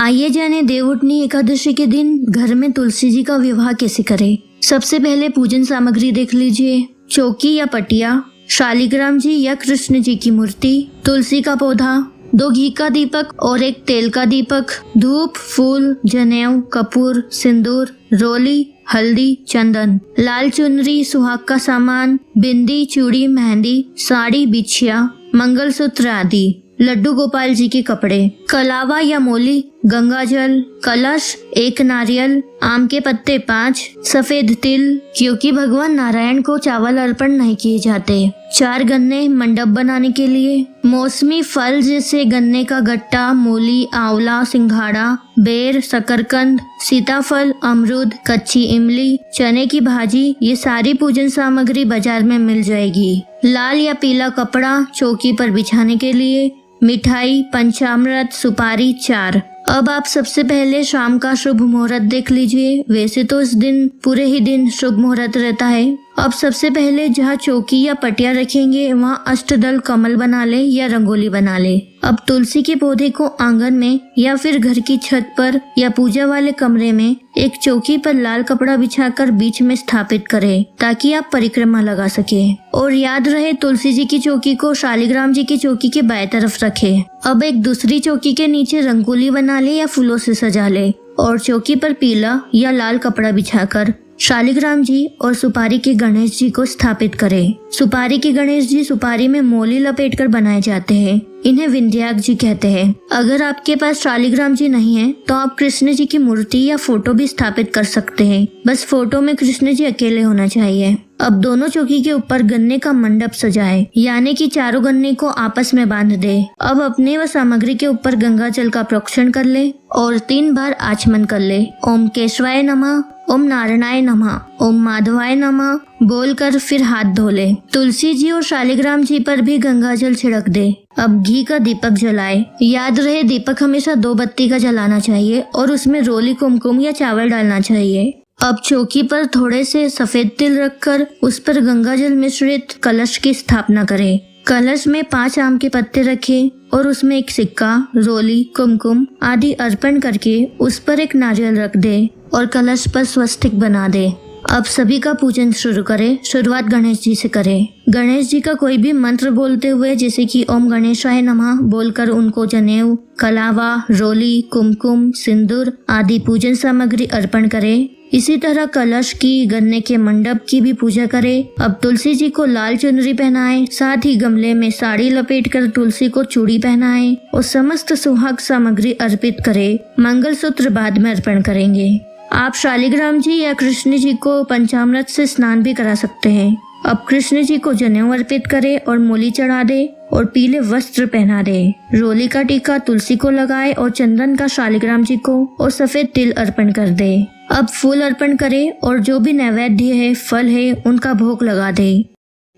आइए जाने देवउठनी एकादशी के दिन घर में तुलसी जी का विवाह कैसे करें। सबसे पहले पूजन सामग्री देख लीजिए। चौकी या पटिया, शालिग्राम जी या कृष्ण जी की मूर्ति, तुलसी का पौधा, 2 घी का दीपक और 1 तेल का दीपक, धूप, फूल, जनेऊ, कपूर, सिंदूर, रोली, हल्दी, चंदन, लाल चुनरी, सुहाग का सामान, बिंदी, चूड़ी, मेहंदी, साड़ी, बिछिया, मंगलसूत्र आदि, लड्डू गोपाल जी के कपड़े, कलावा या मोली, गंगाजल, कलश, 1 नारियल, आम के पत्ते 5, सफेद तिल, क्योंकि भगवान नारायण को चावल अर्पण नहीं किए जाते, 4 गन्ने मंडप बनाने के लिए, मौसमी फल जैसे गन्ने का गट्टा, मूली, आंवला, सिंघाड़ा, बेर, शकरकंद, सीताफल, अमरूद, कच्ची इमली, चने की भाजी, ये सारी पूजन सामग्री बाजार में मिल जाएगी। लाल या पीला कपड़ा चौकी पर बिछाने के लिए, मिठाई, पंचामृत, सुपारी 4। अब आप सबसे पहले शाम का शुभ मुहूर्त देख लीजिए। वैसे तो इस दिन पूरे ही दिन शुभ मुहूर्त रहता है। अब सबसे पहले जहाँ चौकी या पटिया रखेंगे वहाँ अष्टदल कमल बना ले या रंगोली बना ले। अब तुलसी के पौधे को आंगन में या फिर घर की छत पर या पूजा वाले कमरे में एक चौकी पर लाल कपड़ा बिछाकर बीच में स्थापित करें ताकि आप परिक्रमा लगा सके। और याद रहे तुलसी जी की चौकी को शालिग्राम जी की चौकी के बाएं तरफ रखें। अब एक दूसरी चौकी के नीचे रंगोली बना ले या फूलों से सजा ले और चौकी पर पीला या लाल कपड़ा बिछाकर शालिग्राम जी और सुपारी के गणेश जी को स्थापित करें। सुपारी के गणेश जी सुपारी में मोली लपेटकर बनाए जाते हैं। इन्हें विंध्याक जी कहते हैं। अगर आपके पास शालिग्राम जी नहीं है तो आप कृष्ण जी की मूर्ति या फोटो भी स्थापित कर सकते हैं। बस फोटो में कृष्ण जी अकेले होना चाहिए। अब दोनों चौकी के ऊपर गन्ने का मंडप सजाए, यानी कि चारों गन्ने को आपस में बांध दे। अब अपने व सामग्री के ऊपर गंगा जल का प्रोक्षण कर ले और 3 बार आचमन कर ले। ओम केशवाय नमः, ओम नारायणाय नमः, ओम माधवाय नमः बोलकर फिर हाथ धो ले। तुलसी जी और शालिग्राम जी पर भी गंगा जल छिड़क दे। अब घी का दीपक जलाए। याद रहे दीपक हमेशा 2 बत्ती का जलाना चाहिए और उसमें रोली, कुमकुम या चावल डालना चाहिए। अब चौकी पर थोड़े से सफेद तिल रखकर उस पर गंगा जल मिश्रित कलश की स्थापना करें। कलश में 5 आम के पत्ते रखें और उसमें 1 सिक्का, रोली, कुमकुम आदि अर्पण करके उस पर 1 नारियल रख दे और कलश पर स्वस्तिक बना दे। अब सभी का पूजन शुरू करें। शुरुआत गणेश जी से करें। गणेश जी का कोई भी मंत्र बोलते हुए जैसे कि ओम गणेशाय नमः बोलकर उनको जनेऊ, कलावा, रोली, कुमकुम, सिंदूर आदि पूजन सामग्री अर्पण करें। इसी तरह कलश की, गन्ने के मंडप की भी पूजा करें। अब तुलसी जी को लाल चुनरी पहनाएं, साथ ही गमले में साड़ी लपेटकर तुलसी को चूड़ी पहनाएं और समस्त सुहाग सामग्री अर्पित करें। मंगलसूत्र बाद में अर्पण करेंगे। आप शालिग्राम जी या कृष्ण जी को पंचामृत से स्नान भी करा सकते हैं। अब कृष्ण जी को जनेऊ अर्पित करे और मूली चढ़ा दे और पीले वस्त्र पहना दे। रोली का टीका तुलसी को लगाए और चंदन का शालिग्राम जी को और सफेद तिल अर्पण कर दे। अब फूल अर्पण करे और जो भी नैवेद्य है, फल है, उनका भोग लगा दे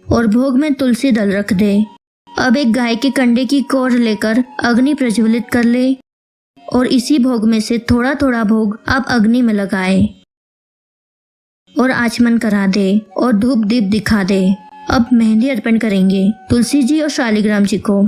और भोग में तुलसी दल रख दे। अब एक गाय के कंडे की कोर लेकर अग्नि प्रज्वलित कर ले और इसी भोग में से थोड़ा थोड़ा भोग आप अग्नि में लगाए और आचमन करा दे और धूप दीप दिखा दे। अब मेहंदी अर्पण करेंगे तुलसी जी और शालिग्राम जी को।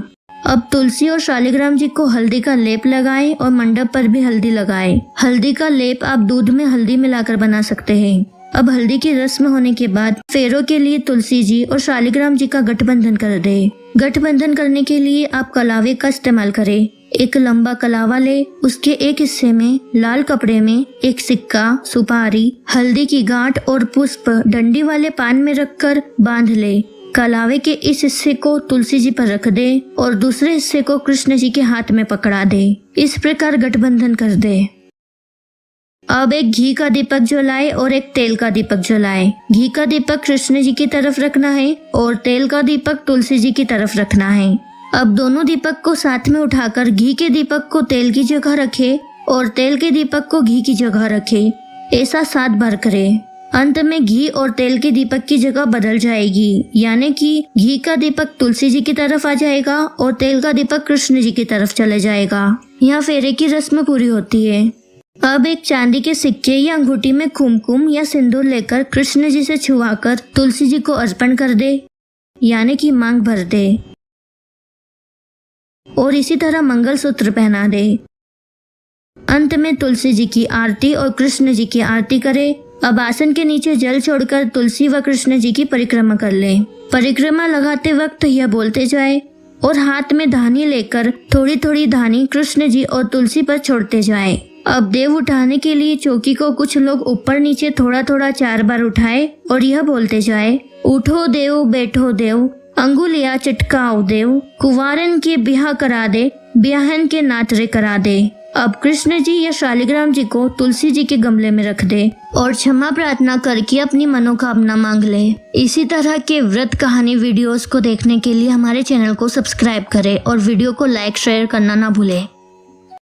अब तुलसी और शालिग्राम जी को हल्दी का लेप लगाएं और मंडप पर भी हल्दी लगाएं। हल्दी का लेप आप दूध में हल्दी मिलाकर बना सकते हैं। अब हल्दी की रस्म होने के बाद फेरों के लिए तुलसी जी और शालिग्राम जी का गठबंधन कर दे। गठबंधन करने के लिए आप कलावे का इस्तेमाल करें। एक लंबा कलावा ले, उसके एक हिस्से में लाल कपड़े में 1 सिक्का, सुपारी, हल्दी की गांठ और पुष्प डंडी वाले पान में रखकर बांध ले। कलावे के इस हिस्से को तुलसी जी पर रख दे और दूसरे हिस्से को कृष्ण जी के हाथ में पकड़ा दे। इस प्रकार गठबंधन कर दे। अब एक घी का दीपक जलाए और एक तेल का दीपक जलाए। घी का दीपक कृष्ण जी की तरफ रखना है और तेल का दीपक तुलसी जी की तरफ रखना है। अब दोनों दीपक को साथ में उठाकर घी के दीपक को तेल की जगह रखे और तेल के दीपक को घी की जगह रखे। ऐसा 7 बार करें। अंत में घी और तेल के दीपक की जगह बदल जाएगी, यानी कि घी का दीपक तुलसी जी की तरफ आ जाएगा और तेल का दीपक कृष्ण जी की तरफ चले जाएगा। यहाँ फेरे की रस्म पूरी होती है। अब एक चांदी के सिक्के या अंगूठी में कुमकुम या सिंदूर लेकर कृष्ण जी से छुआकर तुलसी जी को अर्पण कर दे, यानी कि मांग भर दे और इसी तरह मंगलसूत्र पहना दे। अंत में तुलसी जी की आरती और कृष्ण जी की आरती करे। अब आसन के नीचे जल छोड़कर तुलसी व कृष्ण जी की परिक्रमा कर ले। परिक्रमा लगाते वक्त यह बोलते जाए और हाथ में धानी लेकर थोड़ी थोड़ी धानी कृष्ण जी और तुलसी पर छोड़ते जाए। अब देव उठाने के लिए चौकी को कुछ लोग ऊपर नीचे थोड़ा थोड़ा 4 बार उठाए और यह बोलते जाए, उठो देव बैठो देव, अंगुलिया चिटकाओ देव, कुंवारन के ब्याह करा दे, ब्याहन के नातरे करा दे। अब कृष्ण जी या शालिग्राम जी को तुलसी जी के गमले में रख दे और क्षमा प्रार्थना करके अपनी मनोकामना मांग ले। इसी तरह के व्रत कहानी वीडियोस को देखने के लिए हमारे चैनल को सब्सक्राइब करें और वीडियो को लाइक शेयर करना ना भूलें।